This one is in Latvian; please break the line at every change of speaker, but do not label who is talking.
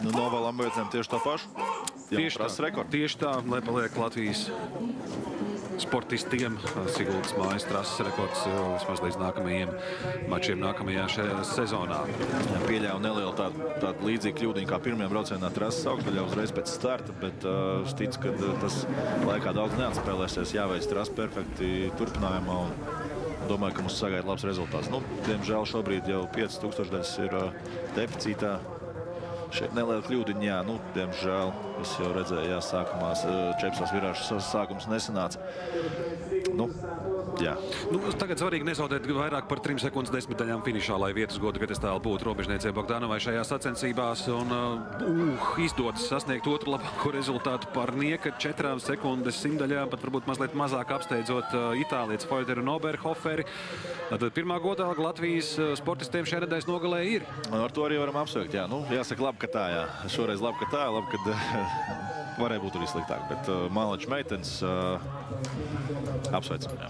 Nu, novēlam beidzam tieši tā pašu.
Tieši tā, lai paliek Latvijas sportistiem Siguldas mājas trases rekords vismaz līdz nākamajiem mačiem nākamajā šajā sezonā.
Pieļauju nelielu tādu līdzīgu kļūdiņu kā pirmajā braucienā trases augšdaļā uzreiz pēc starta, bet es ticu, ka tas laikā daudz neatspēlēsies, jāveic trase perfekti turpinājumā un domāju, ka mums sagaida labs rezultāts. Nu, diemžēl šobrīd jau 5000 daļas ir deficītā. Šeit neliela kļūdiņa, jā, nu, diemžēl, es jau redzēju, jā, sākumā čepsās virāžas sākums nesanāca. Nu, jā.
Nu, tagad svarīgi nezaudēt vairāk par 3 sekundes desmitaļām finišā, lai vietas godu piedestāli būtu robežniecei Bogdanovai šajās sacensībās. Un izdodas sasniegt otru labāko rezultātu par nieka 4 sekundes simtaļām, pat varbūt mazliet mazāk apsteidzot itālietis Foiteru un Oberhoferi. Tad pirmā godalga Latvijas sportistiem šajā nedēļas nogalē ir.
Un ar to arī varam apsveikt, jā. Nu, jāsaka labi, ka tā, jā. Šoreiz labi, ka tā, labi, kad varēja būt arī sliktāk. Bet Malačs meitenes apsveicam, jā.